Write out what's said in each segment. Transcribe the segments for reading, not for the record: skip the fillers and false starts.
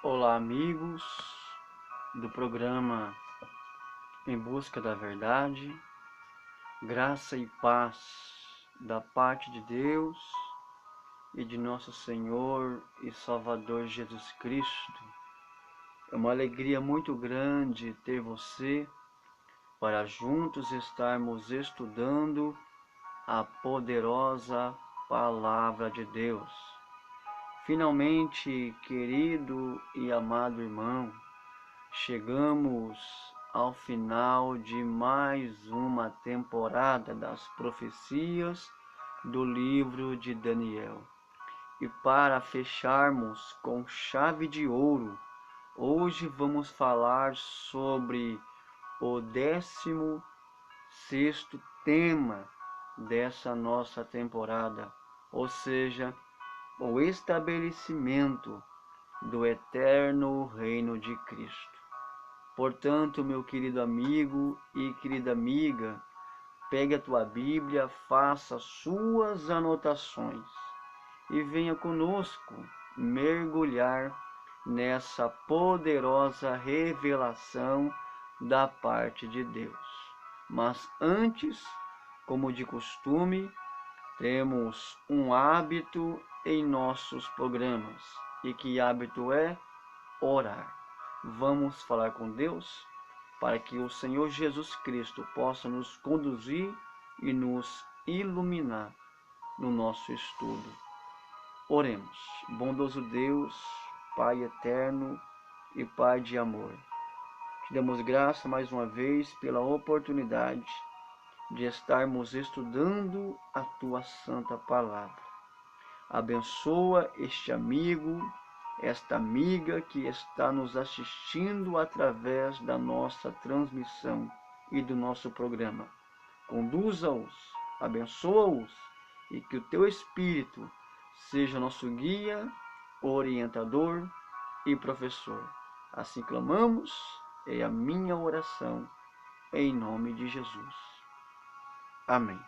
Olá, amigos do programa Em Busca da Verdade, graça e paz da parte de Deus e de nosso Senhor e Salvador Jesus Cristo. É uma alegria muito grande ter você para juntos estarmos estudando a poderosa Palavra de Deus. Finalmente, querido e amado irmão, chegamos ao final de mais uma temporada das profecias do livro de Daniel. E para fecharmos com chave de ouro, hoje vamos falar sobre o 16º tema dessa nossa temporada, ou seja, o estabelecimento do eterno reino de Cristo. Portanto, meu querido amigo e querida amiga, pegue a tua Bíblia, faça suas anotações e venha conosco mergulhar nessa poderosa revelação da parte de Deus. Mas antes, como de costume, temos um hábito em nossos programas. E que hábito é? Orar. Vamos falar com Deus para que o Senhor Jesus Cristo possa nos conduzir e nos iluminar no nosso estudo. Oremos. Bondoso Deus, Pai eterno e Pai de amor, te damos graça mais uma vez pela oportunidade de estarmos estudando a tua santa palavra. Abençoa este amigo, esta amiga que está nos assistindo através da nossa transmissão e do nosso programa. Conduza-os, abençoa-os e que o teu Espírito seja nosso guia, orientador e professor. Assim clamamos, é a minha oração, em nome de Jesus. Amém.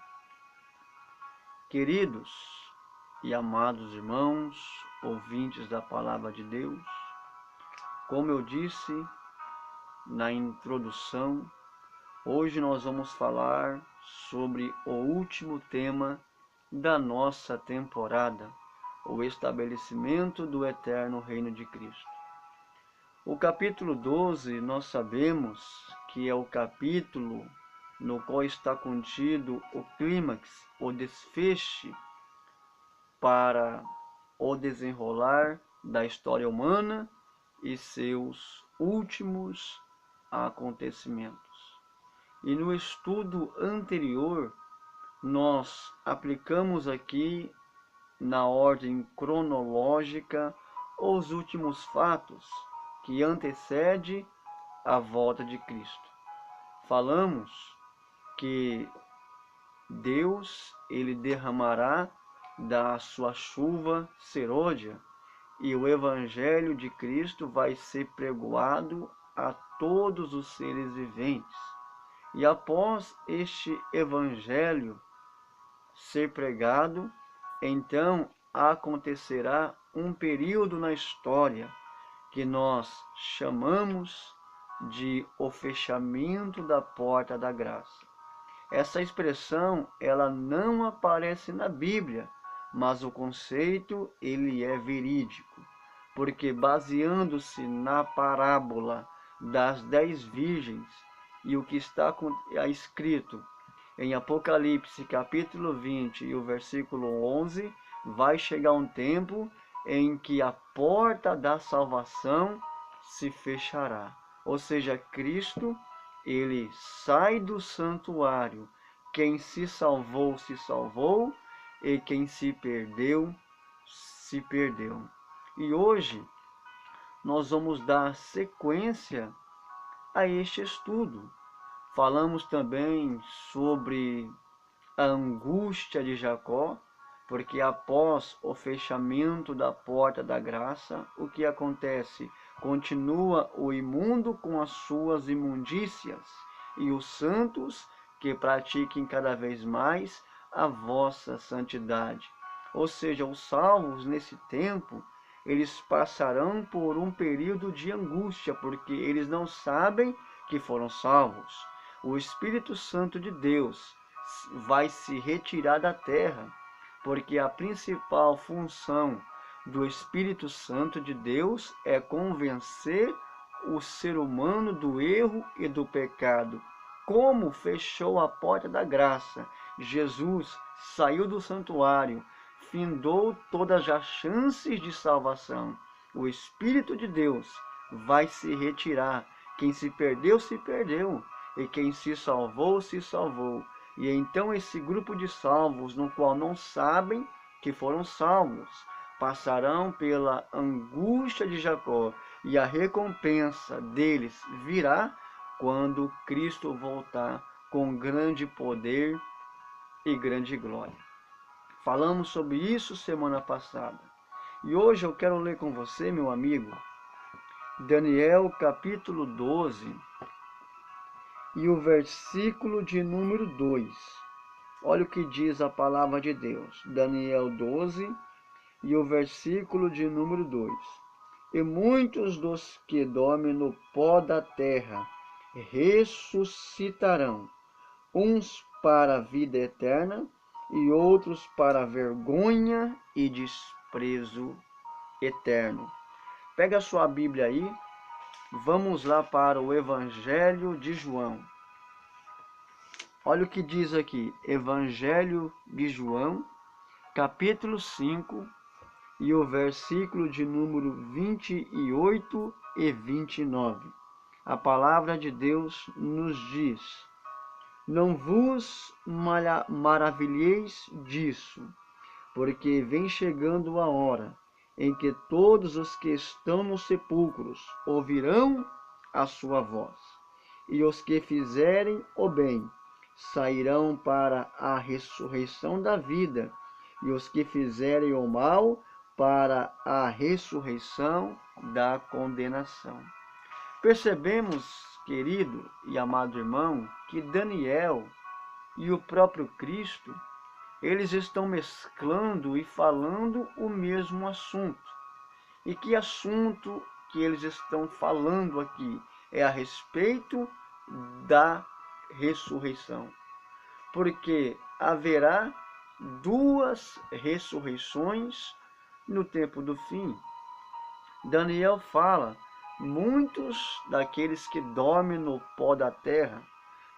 Queridos e amados irmãos, ouvintes da Palavra de Deus, como eu disse na introdução, hoje nós vamos falar sobre o último tema da nossa temporada, o estabelecimento do eterno reino de Cristo. O capítulo 12, nós sabemos que é o capítulo no qual está contido o clímax, o desfecho para o desenrolar da história humana e seus últimos acontecimentos. E no estudo anterior, nós aplicamos aqui na ordem cronológica os últimos fatos que antecedem a volta de Cristo. Falamos que Deus, ele derramará da sua chuva serôdia e o evangelho de Cristo vai ser pregoado a todos os seres viventes. E após este evangelho ser pregado, então acontecerá um período na história que nós chamamos de o fechamento da porta da graça. Essa expressão, ela não aparece na Bíblia, mas o conceito, ele é verídico, porque baseando-se na parábola das 10 virgens e o que está escrito em Apocalipse capítulo 20 e o versículo 11, vai chegar um tempo em que a porta da salvação se fechará. Ou seja, Cristo, ele sai do santuário. Quem se salvou, e quem se perdeu, se perdeu. E hoje nós vamos dar sequência a este estudo. Falamos também sobre a angústia de Jacó, porque após o fechamento da porta da graça, o que acontece? Continua o imundo com as suas imundícias, e os santos que pratiquem cada vez mais a vossa santidade. Ou seja, os salvos nesse tempo, eles passarão por um período de angústia, porque eles não sabem que foram salvos. O Espírito Santo de Deus vai se retirar da terra, porque a principal função do Espírito Santo de Deus é convencer o ser humano do erro e do pecado. Como fechou a porta da graça, Jesus saiu do santuário, findou todas as chances de salvação. O Espírito de Deus vai se retirar. Quem se perdeu, se perdeu. E quem se salvou, se salvou. E então esse grupo de salvos, no qual não sabem que foram salvos, passarão pela angústia de Jacó, e a recompensa deles virá quando Cristo voltar com grande poder e grande glória. Falamos sobre isso semana passada. E hoje eu quero ler com você, meu amigo, Daniel capítulo 12 e o versículo de número 2. Olha o que diz a palavra de Deus. Daniel 12 e o versículo de número 2. E muitos dos que dormem no pó da terra ressuscitarão, uns para a vida eterna e outros para a vergonha e desprezo eterno. Pega a sua Bíblia aí, vamos lá para o Evangelho de João. Olha o que diz aqui, Evangelho de João, capítulo 5, e o versículo de número 28 e 29. A palavra de Deus nos diz: não vos maravilheis disso, porque vem chegando a hora em que todos os que estão nos sepulcros ouvirão a sua voz, e os que fizerem o bem sairão para a ressurreição da vida, e os que fizerem o mal para a ressurreição da condenação. Percebemos, querido e amado irmão, que Daniel e o próprio Cristo, eles estão mesclando e falando o mesmo assunto. E que assunto que eles estão falando aqui é a respeito da ressurreição. Porque haverá duas ressurreições no tempo do fim. Daniel fala, muitos daqueles que dormem no pó da terra,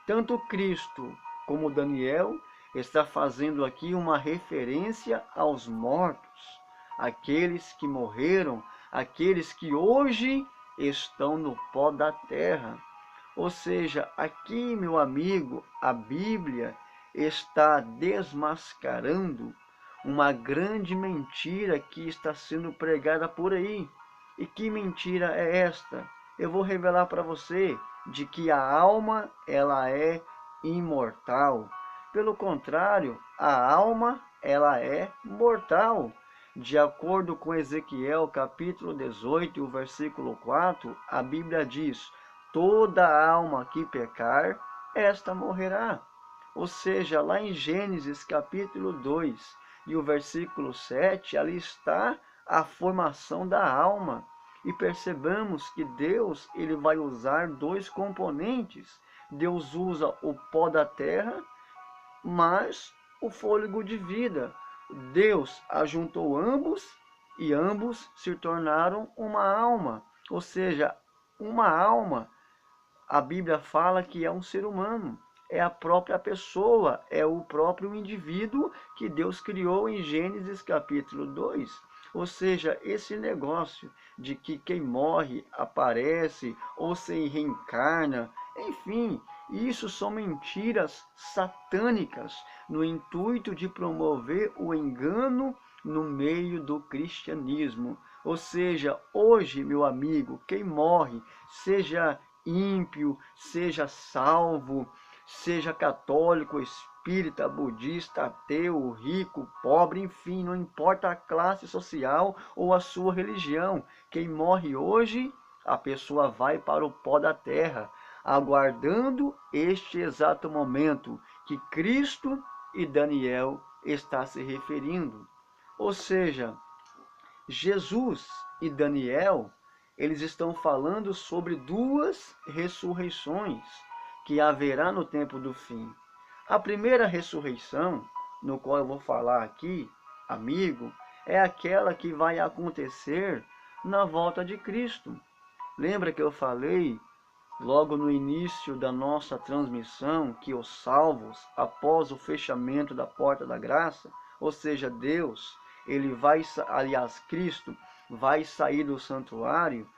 tanto Cristo como Daniel está fazendo aqui uma referência aos mortos, aqueles que morreram, aqueles que hoje estão no pó da terra. Ou seja, aqui, meu amigo, a Bíblia está desmascarando uma grande mentira que está sendo pregada por aí. E que mentira é esta? Eu vou revelar para você de que a alma ela é imortal. Pelo contrário, a alma ela é mortal. De acordo com Ezequiel capítulo 18, o versículo 4, a Bíblia diz: toda alma que pecar, esta morrerá. Ou seja, lá em Gênesis capítulo 2 e o versículo 7, ali está a formação da alma. E percebamos que Deus ele vai usar dois componentes. Deus usa o pó da terra, mas o fôlego de vida. Deus ajuntou ambos e ambos se tornaram uma alma. Ou seja, uma alma, a Bíblia fala que é um ser humano. É a própria pessoa, é o próprio indivíduo que Deus criou em Gênesis capítulo 2. Ou seja, esse negócio de que quem morre aparece ou se reencarna, enfim, isso são mentiras satânicas no intuito de promover o engano no meio do cristianismo. Ou seja, hoje, meu amigo, quem morre, seja ímpio, seja salvo, seja católico, espírita, budista, ateu, rico, pobre, enfim, não importa a classe social ou a sua religião. Quem morre hoje, a pessoa vai para o pó da terra, aguardando este exato momento que Cristo e Daniel está se referindo. Ou seja, Jesus e Daniel, eles estão falando sobre duas ressurreições que haverá no tempo do fim. A primeira ressurreição, no qual eu vou falar aqui, amigo, é aquela que vai acontecer na volta de Cristo. Lembra que eu falei logo no início da nossa transmissão que os salvos, após o fechamento da porta da graça, ou seja, Deus, Cristo vai sair do santuário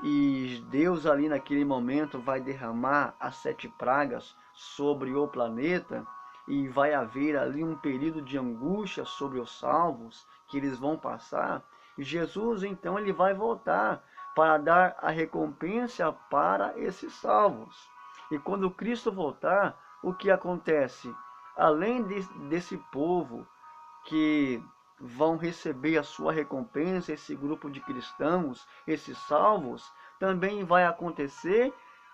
e Deus ali naquele momento vai derramar as 7 pragas sobre o planeta e vai haver ali um período de angústia sobre os salvos que eles vão passar. E Jesus então ele vai voltar para dar a recompensa para esses salvos. E quando Cristo voltar, o que acontece? Além desse povo que vão receber a sua recompensa, esse grupo de cristãos, esses salvos, também vai acontecer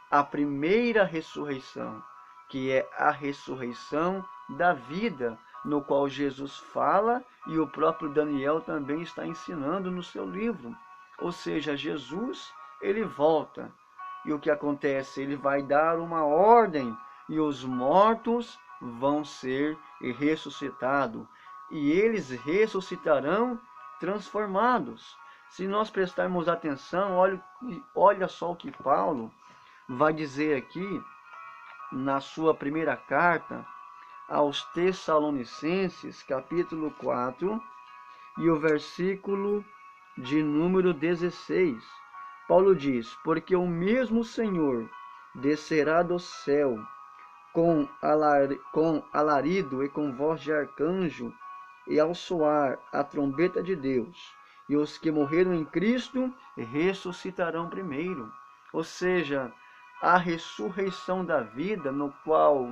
a primeira ressurreição, que é a ressurreição da vida, no qual Jesus fala e o próprio Daniel também está ensinando no seu livro. Ou seja, Jesus, ele volta. E o que acontece? Ele vai dar uma ordem e os mortos vão ser ressuscitados. E eles ressuscitarão transformados. Se nós prestarmos atenção, olha só o que Paulo vai dizer aqui na sua primeira carta aos Tessalonicenses, capítulo 4, e o versículo de número 16. Paulo diz: porque o mesmo Senhor descerá do céu com alarido e com voz de arcanjo, e ao soar a trombeta de Deus, e os que morreram em Cristo ressuscitarão primeiro. Ou seja, a ressurreição da vida, no qual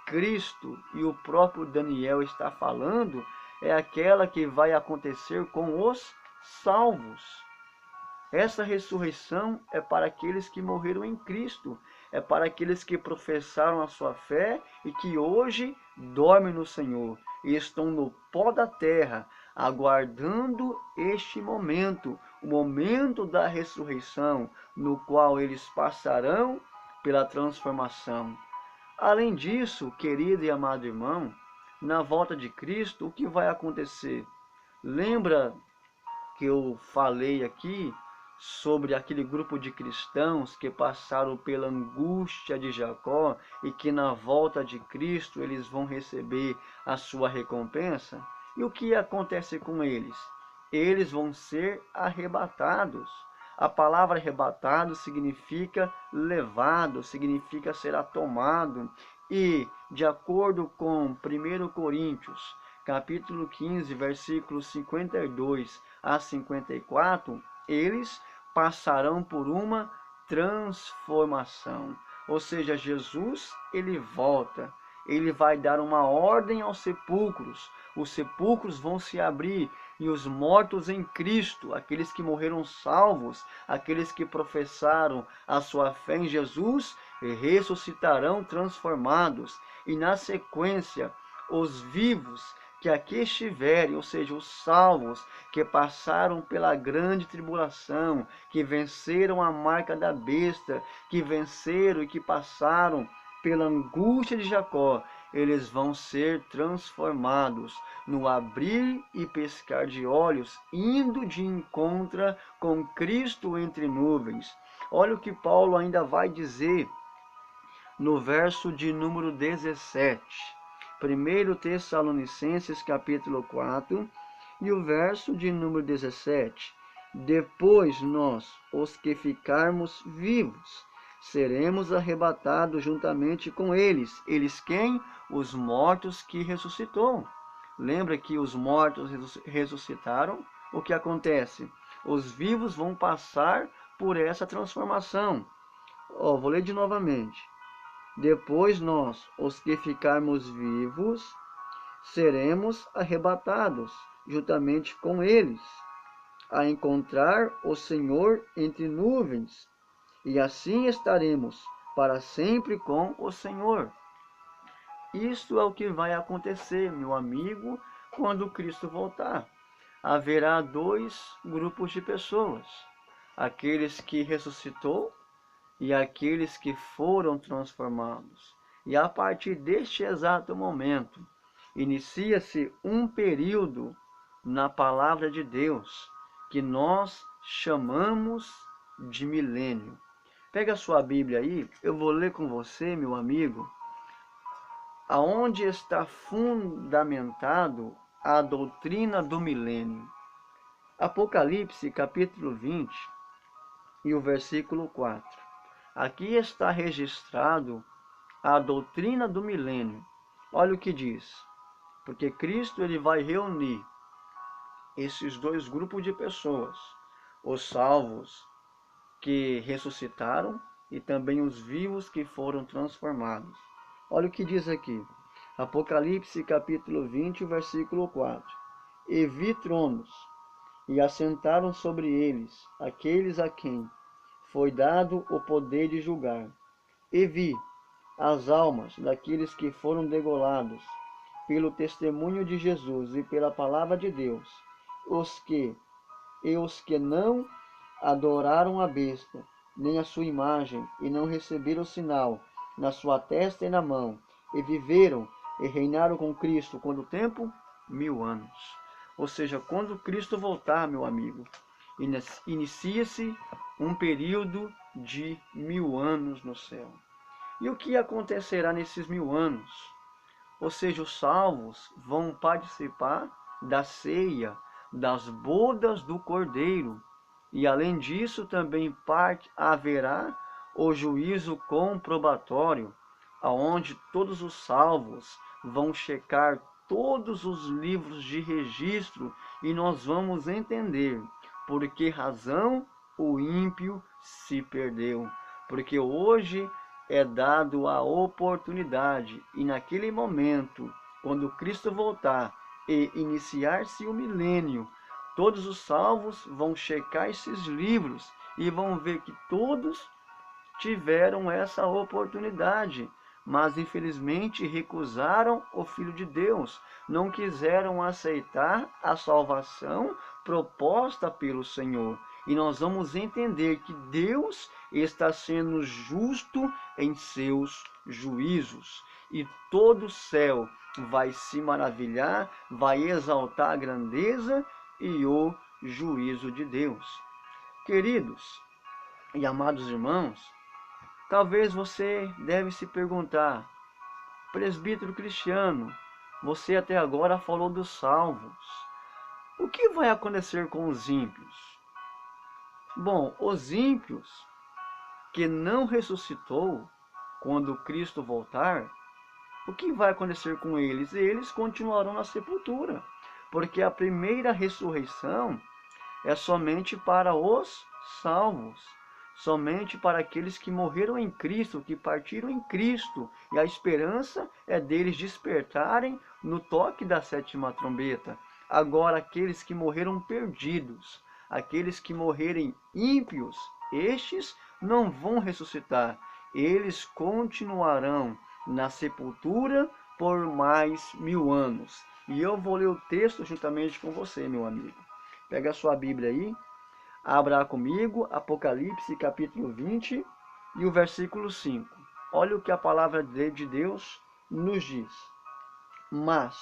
Cristo e o próprio Daniel está falando, é aquela que vai acontecer com os salvos. Essa ressurreição é para aqueles que morreram em Cristo, é para aqueles que professaram a sua fé e que hoje dormem no Senhor e estão no pó da terra, aguardando este momento, o momento da ressurreição, no qual eles passarão pela transformação. Além disso, querido e amado irmão, na volta de Cristo, o que vai acontecer? Lembra que eu falei aqui sobre aquele grupo de cristãos que passaram pela angústia de Jacó e que na volta de Cristo eles vão receber a sua recompensa? E o que acontece com eles? Eles vão ser arrebatados. A palavra arrebatado significa levado, significa será tomado. E, de acordo com 1 Coríntios, capítulo 15, versículos 52 a 54, eles passarão por uma transformação. Ou seja, Jesus, ele volta. Ele vai dar uma ordem aos sepulcros. Os sepulcros vão se abrir e os mortos em Cristo, aqueles que morreram salvos, aqueles que professaram a sua fé em Jesus, ressuscitarão transformados. E na sequência, os vivos que aqui estiverem, ou seja, os salvos que passaram pela grande tribulação, que venceram a marca da besta, que venceram e que passaram pela angústia de Jacó, eles vão ser transformados no abrir e piscar de olhos, indo de encontro com Cristo entre nuvens. Olha o que Paulo ainda vai dizer no verso de número 17. 1 Tessalonicenses capítulo 4 e o verso de número 17. Depois nós, os que ficarmos vivos, seremos arrebatados juntamente com eles. Eles quem? Os mortos que ressuscitou. Lembra que os mortos ressuscitaram? O que acontece? Os vivos vão passar por essa transformação. Vou ler de novamente. Depois nós, os que ficarmos vivos, seremos arrebatados juntamente com eles, a encontrar o Senhor entre nuvens, e assim estaremos para sempre com o Senhor. Isso é o que vai acontecer, meu amigo, quando Cristo voltar. haverá dois grupos de pessoas: aqueles que ressuscitou e aqueles que foram transformados. E a partir deste exato momento, inicia-se um período na palavra de Deus que nós chamamos de milênio. Pega a sua Bíblia aí, eu vou ler com você, meu amigo, aonde está fundamentado a doutrina do milênio. Apocalipse, capítulo 20 e o versículo 4. Aqui está registrado a doutrina do milênio. Olha o que diz. Porque Cristo ele vai reunir esses dois grupos de pessoas, os salvos que ressuscitaram e também os vivos que foram transformados. Olha o que diz aqui. Apocalipse capítulo 20, versículo 4. E vi tronos, e assentaram sobre eles aqueles a quem foi dado o poder de julgar. E vi as almas daqueles que foram degolados pelo testemunho de Jesus e pela palavra de Deus, os que não adoraram a besta, nem a sua imagem, e não receberam o sinal na sua testa e na mão, e viveram e reinaram com Cristo, quanto tempo? 1000 anos. Ou seja, quando Cristo voltar, meu amigo, inicia-se um período de 1000 anos no céu. E o que acontecerá nesses 1000 anos? Ou seja, os salvos vão participar da ceia, das bodas do Cordeiro. E além disso, também haverá o juízo comprobatório, aonde todos os salvos vão checar todos os livros de registro e nós vamos entender por que razão o ímpio se perdeu. Porque hoje é dado a oportunidade e naquele momento, quando Cristo voltar e iniciar-se o milênio, todos os salvos vão checar esses livros e vão ver que todos tiveram essa oportunidade, mas infelizmente recusaram o Filho de Deus, não quiseram aceitar a salvação proposta pelo Senhor. E nós vamos entender que Deus está sendo justo em seus juízos. E todo o céu vai se maravilhar, vai exaltar a grandeza e o juízo de Deus. Queridos e amados irmãos, talvez você deve se perguntar: presbítero Cristiano, você até agora falou dos salvos. O que vai acontecer com os ímpios? Bom, os ímpios que não ressuscitou quando Cristo voltar, o que vai acontecer com eles? Eles continuarão na sepultura, porque a primeira ressurreição é somente para os salvos, somente para aqueles que morreram em Cristo, que partiram em Cristo, e a esperança é deles despertarem no toque da sétima trombeta. Agora, aqueles que morreram perdidos, aqueles que morrerem ímpios, estes não vão ressuscitar, eles continuarão na sepultura por mais 1000 anos. E eu vou ler o texto juntamente com você, meu amigo. Pega a sua Bíblia aí, abra comigo, Apocalipse capítulo 20 e o versículo 5. Olha o que a palavra de Deus nos diz. Mas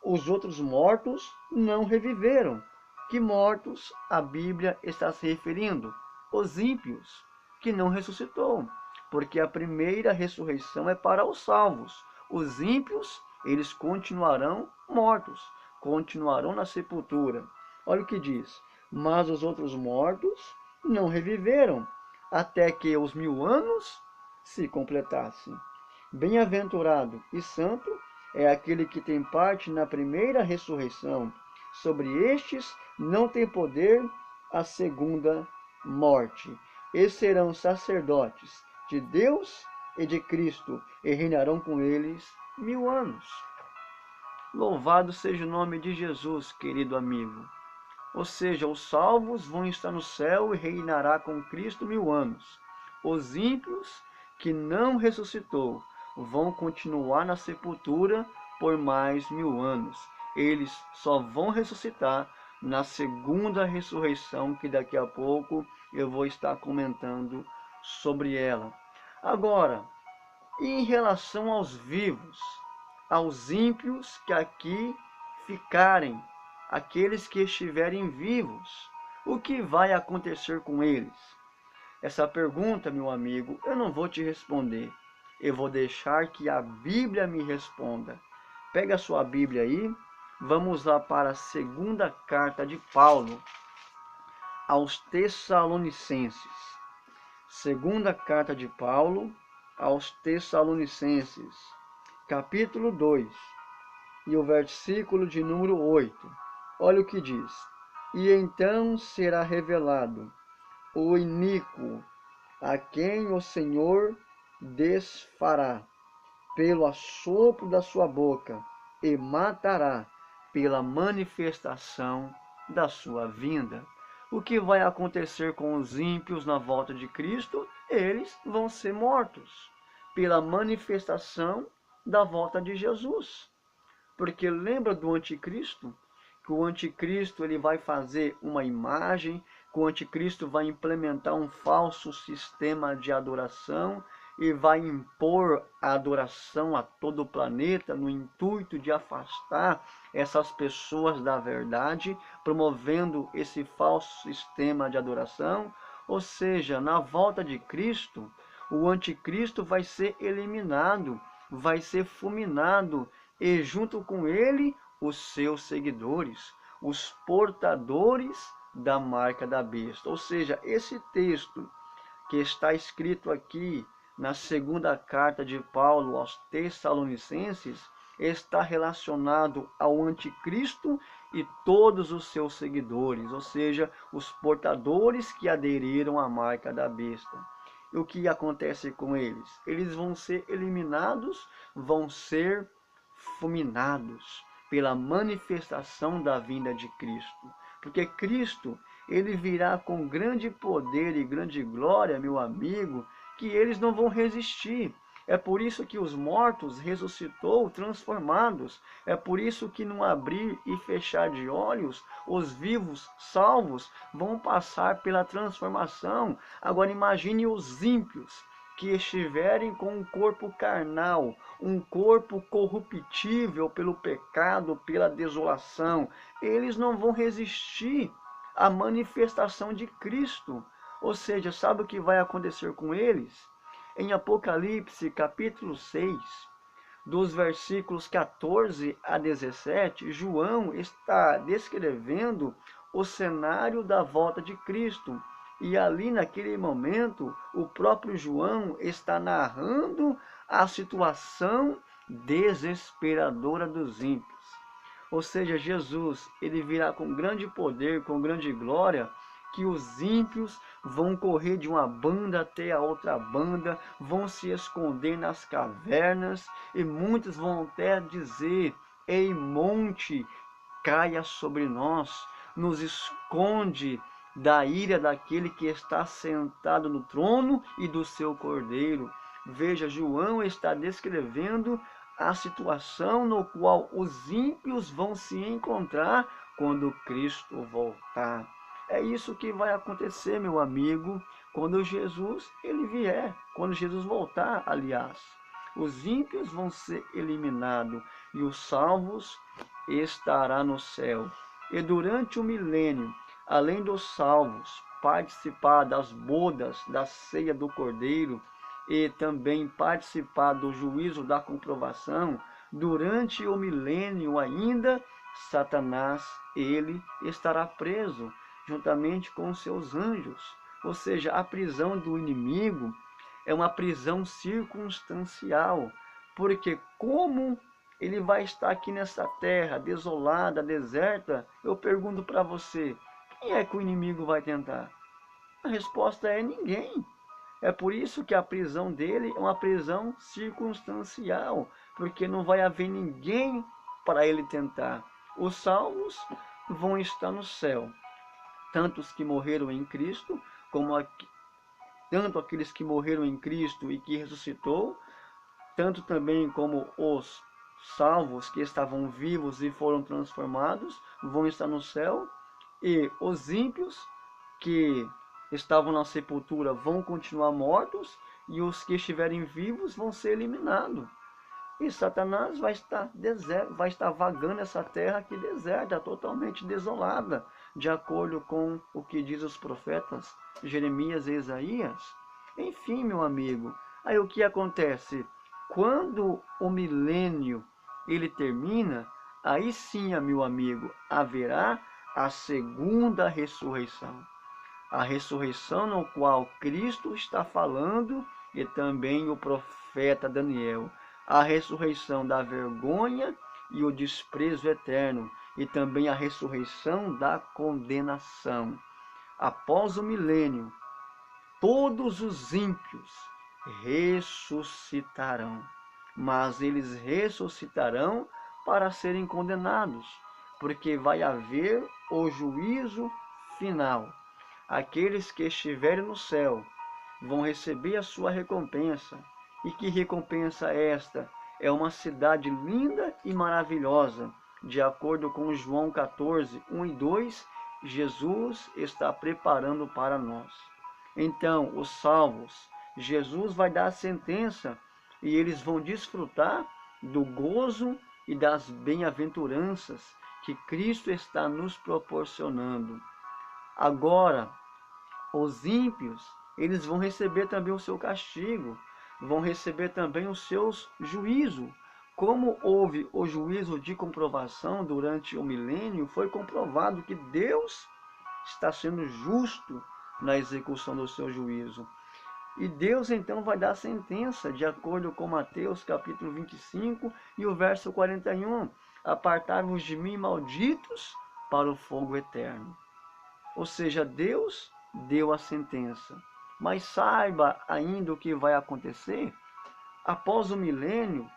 os outros mortos não reviveram. Que mortos a Bíblia está se referindo? Os ímpios, que não ressuscitou. Porque a primeira ressurreição é para os salvos. Os ímpios, eles continuarão mortos, continuarão na sepultura. Olha o que diz. Mas os outros mortos não reviveram, até que os 1000 anos se completassem. Bem-aventurado e santo é aquele que tem parte na primeira ressurreição. Sobre estes não tem poder a segunda morte. E serão sacerdotes de Deus e de Cristo, e reinarão com eles 1000 anos. Louvado seja o nome de Jesus, querido amigo. Ou seja, os salvos vão estar no céu e reinará com Cristo 1000 anos. Os ímpios, que não ressuscitou, vão continuar na sepultura por mais 1000 anos. Eles só vão ressuscitar na segunda ressurreição, que daqui a pouco eu vou estar comentando sobre ela. Agora, em relação aos vivos, aos ímpios que aqui ficarem, aqueles que estiverem vivos, o que vai acontecer com eles? Essa pergunta, meu amigo, eu não vou te responder. Eu vou deixar que a Bíblia me responda. Pega a sua Bíblia aí, vamos lá para a segunda carta de Paulo aos Tessalonicenses. Segunda carta de Paulo aos Tessalonicenses, capítulo 2, e o versículo de número 8. Olha o que diz: E então será revelado o iníquo, a quem o Senhor desfará pelo assopro da sua boca e matará pela manifestação da sua vinda. O que vai acontecer com os ímpios na volta de Cristo? Eles vão ser mortos pela manifestação da volta de Jesus. Porque lembra do anticristo? Que o anticristo ele vai fazer uma imagem, que o anticristo vai implementar um falso sistema de adoração e vai impor a adoração a todo o planeta no intuito de afastar essas pessoas da verdade, promovendo esse falso sistema de adoração. Ou seja, na volta de Cristo, o anticristo vai ser eliminado, vai ser fulminado, e junto com ele os seus seguidores, os portadores da marca da besta. Ou seja, esse texto que está escrito aqui na segunda carta de Paulo aos Tessalonicenses está relacionado ao anticristo e todos os seus seguidores, ou seja, os portadores que aderiram à marca da besta. E o que acontece com eles? Eles vão ser eliminados, vão ser fulminados pela manifestação da vinda de Cristo. Porque Cristo, ele virá com grande poder e grande glória, meu amigo, que eles não vão resistir. É por isso que os mortos ressuscitou transformados. É por isso que num abrir e fechar de olhos, os vivos salvos vão passar pela transformação. Agora imagine os ímpios que estiverem com um corpo carnal, um corpo corruptível pelo pecado, pela desolação. Eles não vão resistir à manifestação de Cristo. Ou seja, sabe o que vai acontecer com eles? Em Apocalipse, capítulo 6, dos versículos 14 a 17, João está descrevendo o cenário da volta de Cristo. E ali naquele momento, o próprio João está narrando a situação desesperadora dos ímpios. Ou seja, Jesus, ele virá com grande poder, com grande glória, que os ímpios vão correr de uma banda até a outra banda, vão se esconder nas cavernas, e muitos vão até dizer: Ei, monte, caia sobre nós, nos esconde da ira daquele que está sentado no trono e do seu cordeiro. Veja, João está descrevendo a situação no qual os ímpios vão se encontrar quando Cristo voltar. É isso que vai acontecer, meu amigo, quando Jesus ele vier, quando Jesus voltar, aliás. Os ímpios vão ser eliminados e os salvos estará no céu. E durante o milênio, além dos salvos participar das bodas da ceia do Cordeiro e também participar do juízo da comprovação, durante o milênio ainda, Satanás, ele estará preso juntamente com seus anjos. Ou seja, a prisão do inimigo é uma prisão circunstancial, porque como ele vai estar aqui nessa terra desolada, deserta, eu pergunto para você, quem é que o inimigo vai tentar? A resposta é ninguém. É por isso que a prisão dele é uma prisão circunstancial, porque não vai haver ninguém para ele tentar. Os salvos vão estar no céu, tanto os que morreram em Cristo, tanto aqueles que morreram em Cristo e que ressuscitou, tanto também como os salvos que estavam vivos e foram transformados, vão estar no céu, e os ímpios que estavam na sepultura vão continuar mortos, e os que estiverem vivos vão ser eliminados. E Satanás vai estar deserto, vai estar vagando essa terra aqui deserta, totalmente desolada, de acordo com o que diz os profetas Jeremias e Isaías. Enfim, meu amigo, aí o que acontece? Quando o milênio ele termina, aí sim, meu amigo, haverá a segunda ressurreição. A ressurreição no qual Cristo está falando, e também o profeta Daniel. A ressurreição da vergonha e o desprezo eterno, e também a ressurreição da condenação. Após o milênio, todos os ímpios ressuscitarão, mas eles ressuscitarão para serem condenados, porque vai haver o juízo final. Aqueles que estiverem no céu vão receber a sua recompensa. E que recompensa é esta? É uma cidade linda e maravilhosa. De acordo com João 14, 1 e 2, Jesus está preparando para nós. Então, os salvos, Jesus vai dar a sentença e eles vão desfrutar do gozo e das bem-aventuranças que Cristo está nos proporcionando. Agora, os ímpios, eles vão receber também o seu castigo, vão receber também os seus juízos. Como houve o juízo de comprovação durante o milênio, foi comprovado que Deus está sendo justo na execução do seu juízo. E Deus então vai dar a sentença, de acordo com Mateus capítulo 25 e o verso 41. Apartai-vos de mim, malditos, para o fogo eterno. Ou seja, Deus deu a sentença. Mas saiba ainda o que vai acontecer. Após o milênio,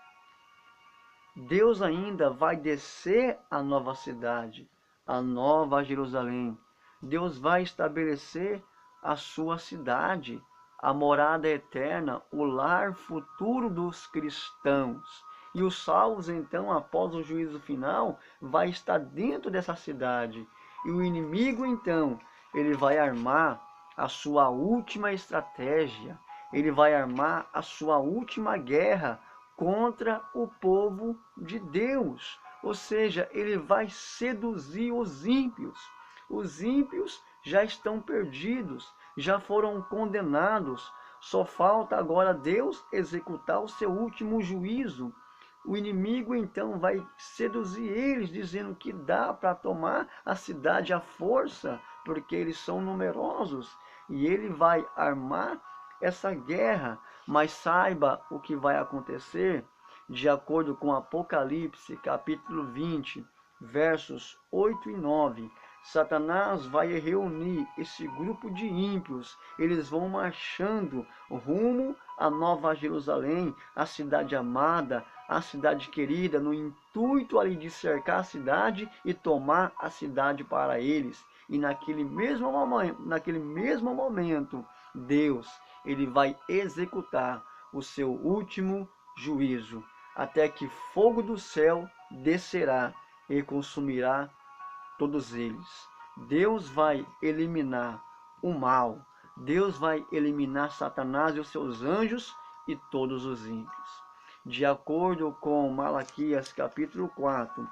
Deus ainda vai descer a nova cidade, a nova Jerusalém. Deus vai estabelecer a sua cidade, a morada eterna, o lar futuro dos cristãos. E os salvos, então, após o juízo final, vai estar dentro dessa cidade. E o inimigo, então, ele vai armar a sua última estratégia, ele vai armar a sua última guerra contra o povo de Deus. Ou seja, ele vai seduzir os ímpios. Os ímpios já estão perdidos, já foram condenados. Só falta agora Deus executar o seu último juízo. O inimigo então vai seduzir eles, dizendo que dá para tomar a cidade à força, porque eles são numerosos. E ele vai armar essa guerra. Mas saiba o que vai acontecer, de acordo com Apocalipse, capítulo 20, versos 8 e 9. Satanás vai reunir esse grupo de ímpios. Eles vão marchando rumo à Nova Jerusalém, a cidade amada, a cidade querida, no intuito ali de cercar a cidade e tomar a cidade para eles. E naquele mesmo momento, Deus, ele vai executar o seu último juízo, até que fogo do céu descerá e consumirá todos eles. Deus vai eliminar o mal. Deus vai eliminar Satanás e os seus anjos e todos os ímpios. De acordo com Malaquias capítulo 4,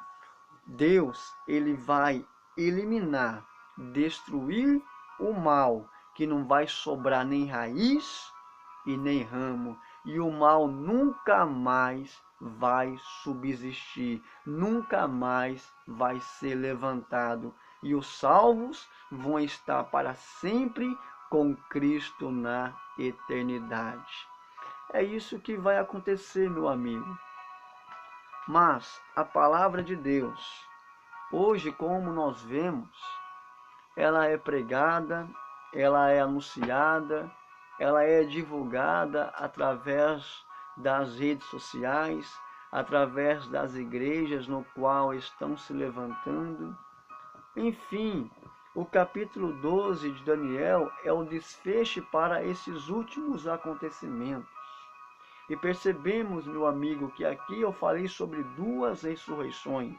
Deus, ele vai eliminar, destruir o mal, que não vai sobrar nem raiz e nem ramo, e o mal nunca mais vai subsistir, nunca mais vai ser levantado, e os salvos vão estar para sempre com Cristo na eternidade. É isso que vai acontecer, meu amigo. Mas a palavra de Deus, hoje, como nós vemos, ela é pregada, ela é anunciada, ela é divulgada através das redes sociais, através das igrejas no qual estão se levantando. Enfim, o capítulo 12 de Daniel é o desfecho para esses últimos acontecimentos. E percebemos, meu amigo, que aqui eu falei sobre duas ressurreições.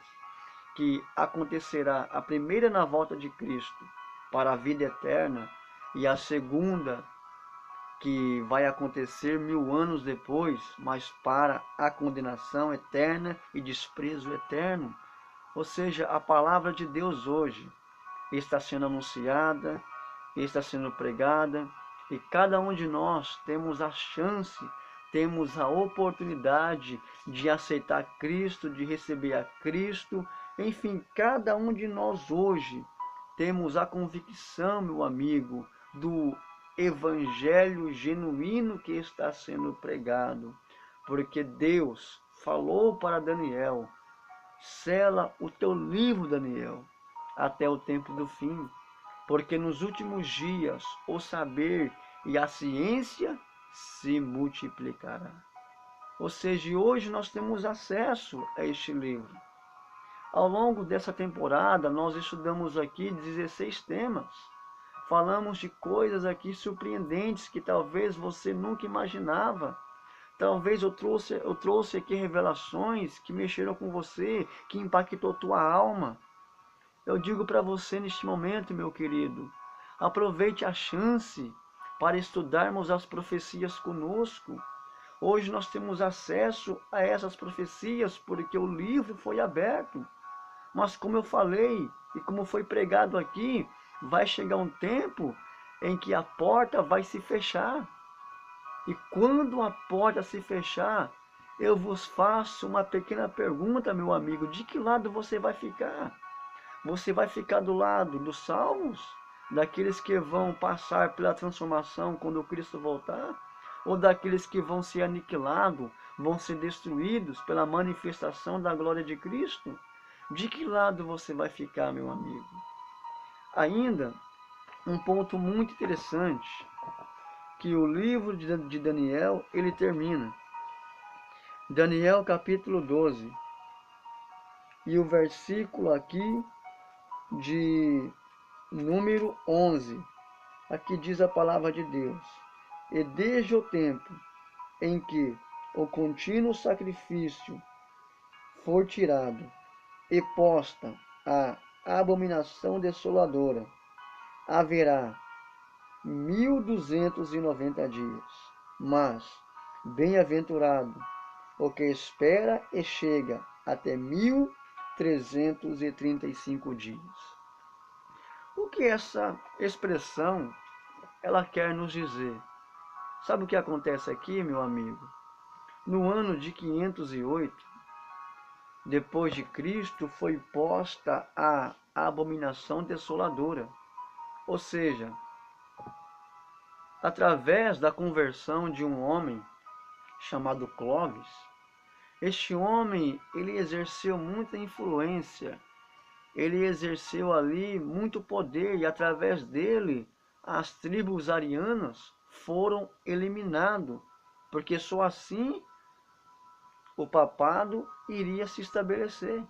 que acontecerá a primeira na volta de Cristo para a vida eterna e a segunda que vai acontecer 1000 anos depois, mas para a condenação eterna e desprezo eterno. Ou seja, a palavra de Deus hoje está sendo anunciada, está sendo pregada, e cada um de nós temos a chance, temos a oportunidade de aceitar Cristo, de receber a Cristo. Enfim, cada um de nós hoje temos a convicção, meu amigo, do evangelho genuíno que está sendo pregado, porque Deus falou para Daniel: sela o teu livro, Daniel, até o tempo do fim, porque nos últimos dias o saber e a ciência se multiplicará. Ou seja, hoje nós temos acesso a este livro. Ao longo dessa temporada, nós estudamos aqui 16 temas. Falamos de coisas aqui surpreendentes que talvez você nunca imaginava. Talvez eu trouxe aqui revelações que mexeram com você, que impactou tua alma. Eu digo para você neste momento, meu querido, aproveite a chance para estudarmos as profecias conosco. Hoje nós temos acesso a essas profecias porque o livro foi aberto. Mas como eu falei e como foi pregado aqui, vai chegar um tempo em que a porta vai se fechar. E quando a porta se fechar, eu vos faço uma pequena pergunta, meu amigo: de que lado você vai ficar? Você vai ficar do lado dos salvos, daqueles que vão passar pela transformação quando Cristo voltar? Ou daqueles que vão ser aniquilados, vão ser destruídos pela manifestação da glória de Cristo? De que lado você vai ficar, meu amigo? Ainda um ponto muito interessante, que o livro de Daniel, ele termina. Daniel capítulo 12. E o versículo aqui de número 11. Aqui diz a palavra de Deus: e desde o tempo em que o contínuo sacrifício for tirado e posta a abominação desoladora, haverá 1290 dias. Mas bem-aventurado o que espera e chega até 1335 dias. O que essa expressão ela quer nos dizer? Sabe o que acontece aqui, meu amigo? No ano de 508, depois de Cristo, foi posta a abominação desoladora. Ou seja, através da conversão de um homem chamado Clovis, este homem, ele exerceu muita influência, ele exerceu ali muito poder, e através dele as tribos arianas foram eliminadas, porque só assim o papado iria se estabelecer.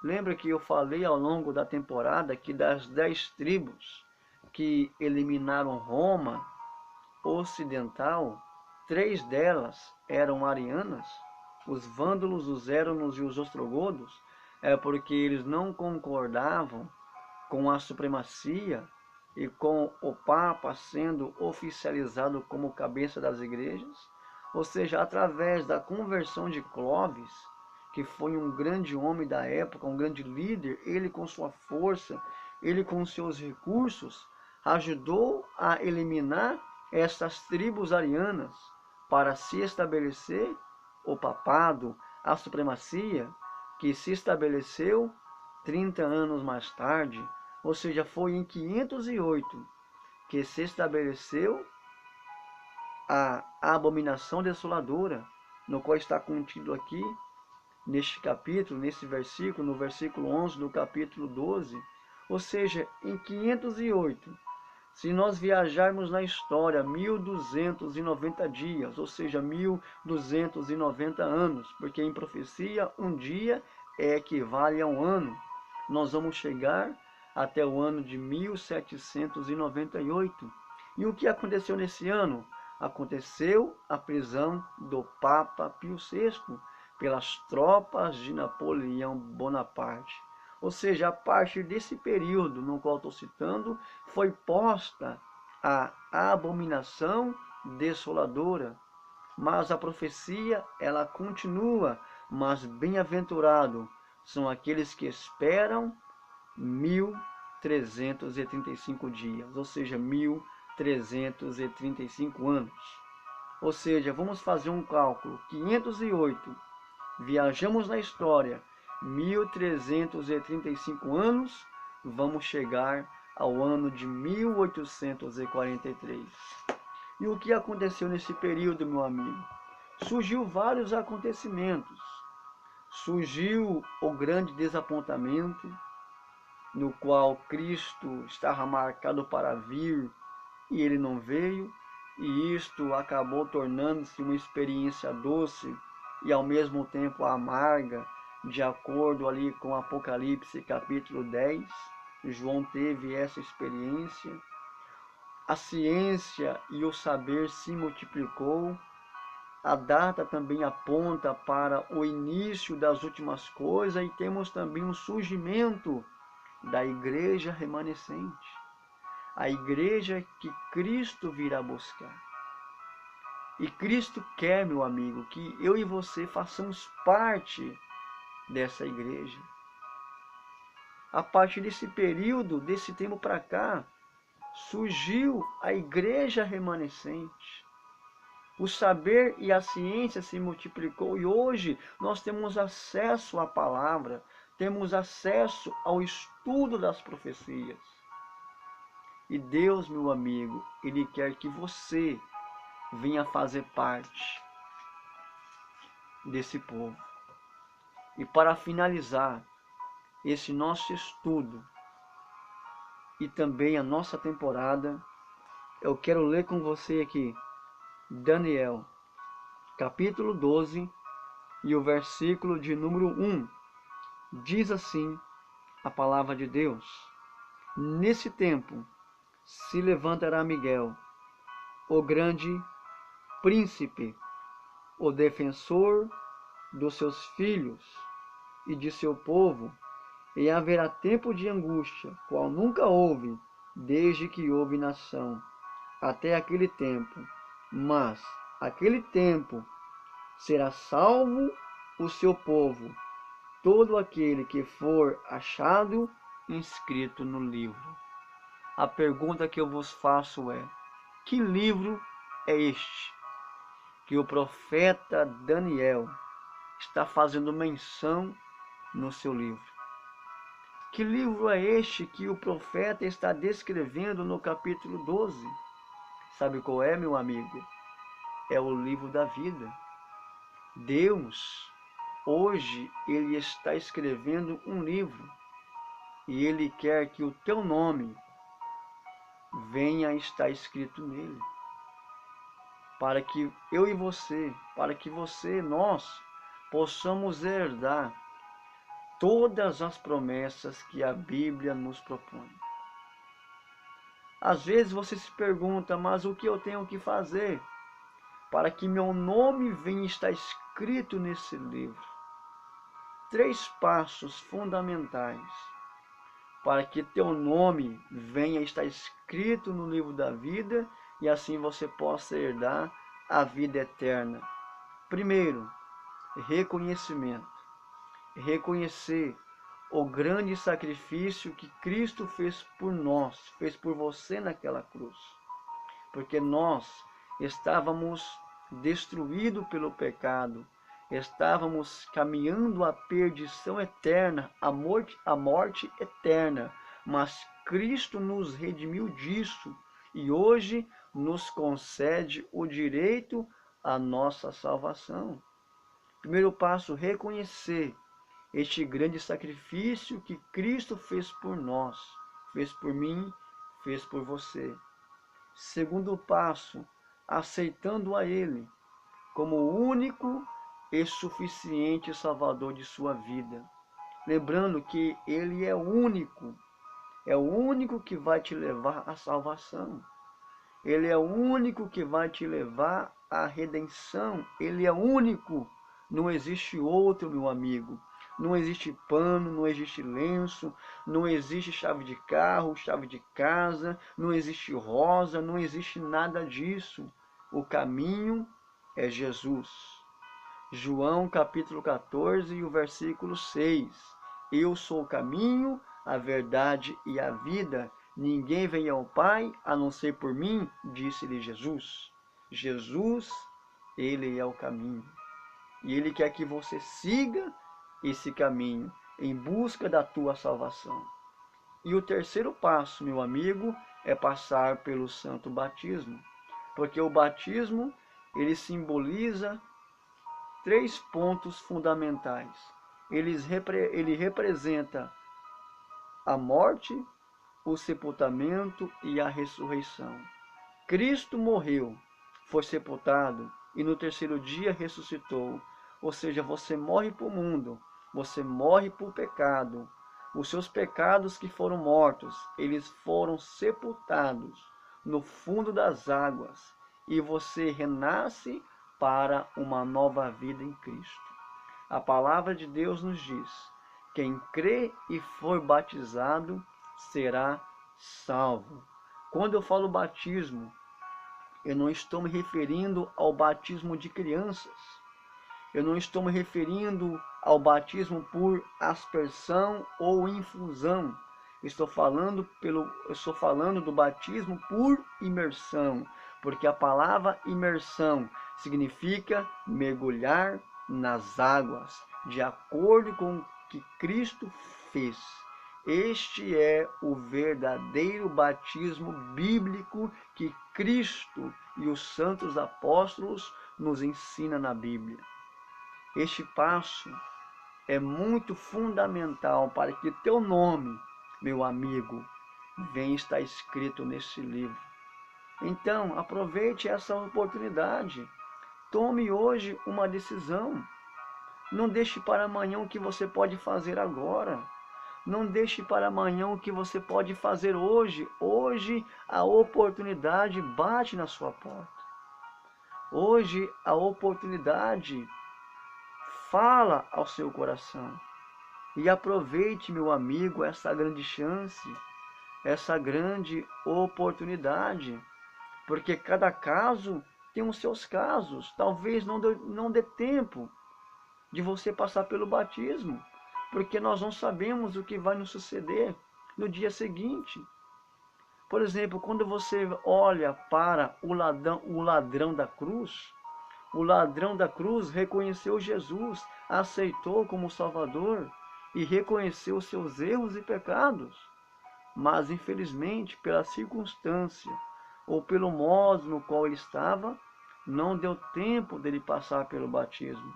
Lembra que eu falei ao longo da temporada que das 10 tribos que eliminaram Roma ocidental, 3 delas eram arianas? Os vândalos, os éramos e os ostrogodos, porque eles não concordavam com a supremacia e com o Papa sendo oficializado como cabeça das igrejas. Ou seja, através da conversão de Clovis, que foi um grande homem da época, um grande líder, ele com sua força, ele com seus recursos, ajudou a eliminar essas tribos arianas para se estabelecer o papado, a supremacia, que se estabeleceu 30 anos mais tarde. Ou seja, foi em 508 que se estabeleceu a abominação desoladora, no qual está contido aqui neste capítulo, nesse versículo, no versículo 11 do capítulo 12. Ou seja, em 508, se nós viajarmos na história 1290 dias, ou seja, 1290 anos, porque em profecia um dia equivale a um ano, nós vamos chegar até o ano de 1798. E o que aconteceu nesse ano? Aconteceu a prisão do Papa Pio VI, pelas tropas de Napoleão Bonaparte. Ou seja, a partir desse período no qual estou citando, foi posta a abominação desoladora. Mas a profecia, ela continua, mas bem-aventurado são aqueles que esperam 1335 dias, ou seja, 1335 anos. Ou seja, vamos fazer um cálculo, 508, viajamos na história, 1335 anos, vamos chegar ao ano de 1843. E o que aconteceu nesse período, meu amigo? Surgiu vários acontecimentos. Surgiu o grande desapontamento, no qual Cristo estava marcado para vir e ele não veio, e isto acabou tornando-se uma experiência doce e ao mesmo tempo amarga, de acordo ali com Apocalipse capítulo 10. João teve essa experiência. A ciência e o saber se multiplicou. A data também aponta para o início das últimas coisas e temos também um surgimento da igreja remanescente. A igreja que Cristo virá buscar. E Cristo quer, meu amigo, que eu e você façamos parte dessa igreja. A partir desse período, desse tempo para cá, surgiu a igreja remanescente. O saber e a ciência se multiplicou e hoje nós temos acesso à palavra, temos acesso ao estudo das profecias. E Deus, meu amigo, Ele quer que você venha fazer parte desse povo. E para finalizar esse nosso estudo e também a nossa temporada, eu quero ler com você aqui Daniel, capítulo 12, e o versículo de número 1. Diz assim a palavra de Deus: Nesse tempo se levantará Miguel, o grande príncipe, o defensor dos seus filhos e de seu povo, e haverá tempo de angústia, qual nunca houve, desde que houve nação, até aquele tempo. Mas aquele tempo será salvo o seu povo, todo aquele que for achado inscrito no livro. A pergunta que eu vos faço é: que livro é este que o profeta Daniel está fazendo menção no seu livro? Que livro é este que o profeta está descrevendo no capítulo 12? Sabe qual é, meu amigo? É o livro da vida. Deus, hoje, Ele está escrevendo um livro e Ele quer que o teu nome venha a estar escrito nele. Para que eu e você, nós, possamos herdar todas as promessas que a Bíblia nos propõe. Às vezes você se pergunta, mas o que eu tenho que fazer para que meu nome venha estar escrito nesse livro? 3 passos fundamentais para que teu nome venha estar escrito no livro da vida e assim você possa herdar a vida eterna. Primeiro, reconhecimento. Reconhecer o grande sacrifício que Cristo fez por nós, fez por você naquela cruz. Porque nós estávamos destruídos pelo pecado, estávamos caminhando à perdição eterna, à morte eterna, mas Cristo nos redimiu disso e hoje nos concede o direito à nossa salvação. Primeiro passo, reconhecer este grande sacrifício que Cristo fez por nós, fez por mim, fez por você. Segundo passo, aceitando a Ele como o único e suficiente Salvador de sua vida. Lembrando que Ele é o único que vai te levar à salvação. Ele é o único que vai te levar à redenção. Ele é único, Não existe outro, meu amigo. Não existe pano, não existe lenço, não existe chave de carro, chave de casa, não existe rosa, não existe nada disso. O caminho é Jesus. João capítulo 14 e o versículo 6. Eu sou o caminho, a verdade e a vida. Ninguém vem ao Pai a não ser por mim, disse-lhe Jesus. Jesus, ele é o caminho. E ele quer que você siga esse caminho em busca da tua salvação. E o terceiro passo, meu amigo, é passar pelo santo batismo. Porque o batismo, ele simboliza 3 pontos fundamentais. Ele representa a morte, o sepultamento e a ressurreição. Cristo morreu, foi sepultado e no terceiro dia ressuscitou. Ou seja, você morre para o mundo, você morre para o pecado. Os seus pecados que foram mortos, eles foram sepultados no fundo das águas e você renasce para uma nova vida em Cristo. A palavra de Deus nos diz: quem crê e for batizado será salvo. Quando eu falo batismo, eu não estou me referindo ao batismo de crianças. Eu não estou me referindo ao batismo por aspersão ou infusão. Estou falando do batismo por imersão, porque a palavra imersão significa mergulhar nas águas, de acordo com o que Cristo fez. Este é o verdadeiro batismo bíblico que Cristo e os santos apóstolos nos ensinam na Bíblia. Este passo é muito fundamental para que teu nome, meu amigo, venha estar escrito nesse livro. Então, aproveite essa oportunidade. Tome hoje uma decisão. Não deixe para amanhã o que você pode fazer agora. Não deixe para amanhã o que você pode fazer hoje. Hoje a oportunidade bate na sua porta. Hoje a oportunidade fala ao seu coração. E aproveite, meu amigo, essa grande chance, essa grande oportunidade. Porque cada caso tem os seus casos. Talvez não dê tempo de você passar pelo batismo, porque nós não sabemos o que vai nos suceder no dia seguinte. Por exemplo, quando você olha para o ladrão da cruz, o ladrão da cruz reconheceu Jesus, aceitou como Salvador e reconheceu seus erros e pecados. Mas, infelizmente, pela circunstância ou pelo modo no qual ele estava, não deu tempo dele passar pelo batismo.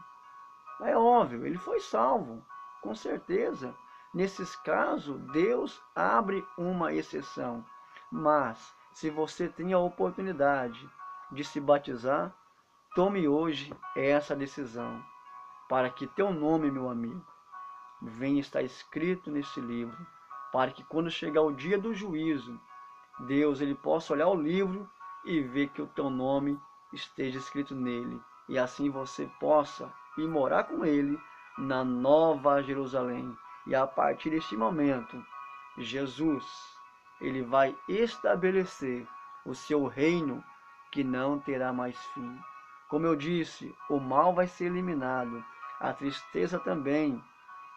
É óbvio, ele foi salvo, com certeza. Nesses casos, Deus abre uma exceção. Mas, se você tem a oportunidade de se batizar, tome hoje essa decisão, para que teu nome, meu amigo, venha estar escrito nesse livro, para que quando chegar o dia do juízo, Deus ele possa olhar o livro e ver que o teu nome esteja escrito nele, e assim você possa ir morar com ele na Nova Jerusalém. E a partir deste momento, Jesus, ele vai estabelecer o seu reino que não terá mais fim. Como eu disse, o mal vai ser eliminado, a tristeza também,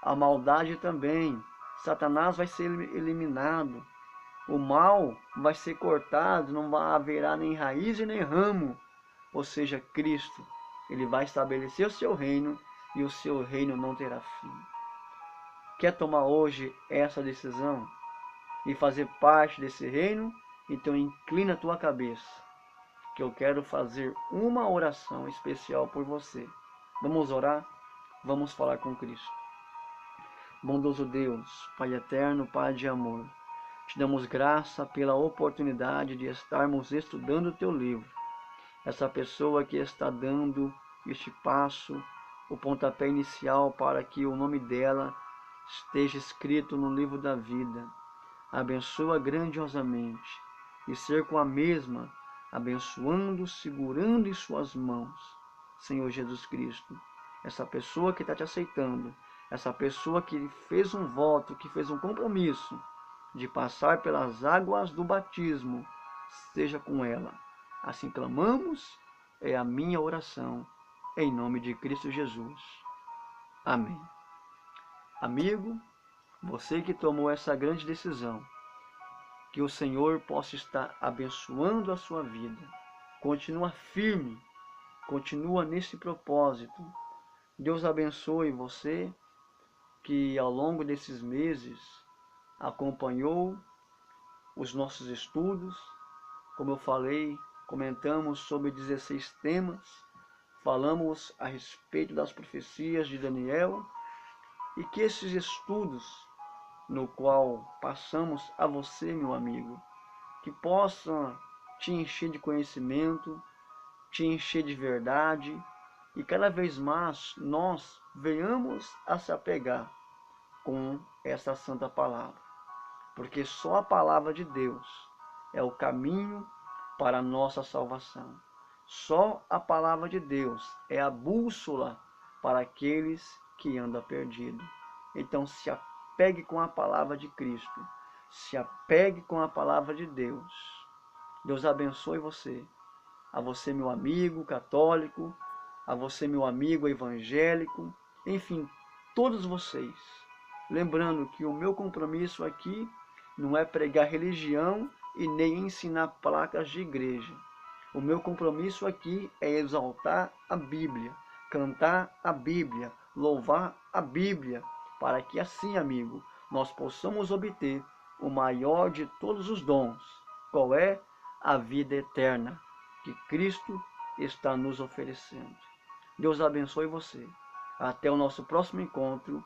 a maldade também, Satanás vai ser eliminado, o mal vai ser cortado, não haverá nem raiz e nem ramo. Ou seja, Cristo, ele vai estabelecer o seu reino e o seu reino não terá fim. Quer tomar hoje essa decisão e fazer parte desse reino? Então inclina a tua cabeça, que eu quero fazer uma oração especial por você. Vamos orar? Vamos falar com Cristo. Bondoso Deus, Pai eterno, Pai de amor, te damos graça pela oportunidade de estarmos estudando o teu livro. Essa pessoa que está dando este passo, o pontapé inicial para que o nome dela esteja escrito no livro da vida. Abençoa grandiosamente e ser com a mesma, abençoando, segurando em suas mãos, Senhor Jesus Cristo. essa pessoa que está te aceitando, essa pessoa que fez um voto, que fez um compromisso de passar pelas águas do batismo, seja com ela. Assim clamamos, é a minha oração, em nome de Cristo Jesus. Amém. Amigo, você que tomou essa grande decisão, que o Senhor possa estar abençoando a sua vida. Continua firme, continua nesse propósito. Deus abençoe você que ao longo desses meses acompanhou os nossos estudos. Como eu falei, comentamos sobre 16 temas, falamos a respeito das profecias de Daniel, e que esses estudos, no qual passamos a você, meu amigo, que possa te encher de conhecimento, te encher de verdade, e cada vez mais nós venhamos a se apegar com essa santa palavra, porque só a palavra de Deus é o caminho para a nossa salvação. Só a palavra de Deus é a bússola para aqueles que andam perdidos. Então se apegue com a palavra de Cristo, se apegue com a palavra de Deus. Deus abençoe você, a você meu amigo católico, a você meu amigo evangélico, enfim, todos vocês. Lembrando que o meu compromisso aqui não é pregar religião e nem ensinar placas de igreja. O meu compromisso aqui é exaltar a Bíblia, cantar a Bíblia, louvar a Bíblia, para que assim, amigo, nós possamos obter o maior de todos os dons. Qual é? A vida eterna que Cristo está nos oferecendo. Deus abençoe você. Até o nosso próximo encontro.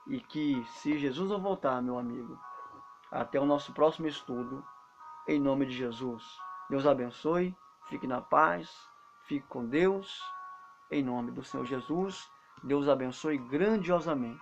E que, se Jesus não voltar, meu amigo, até o nosso próximo estudo, em nome de Jesus. Deus abençoe, fique na paz, fique com Deus, em nome do Senhor Jesus. Deus abençoe grandiosamente.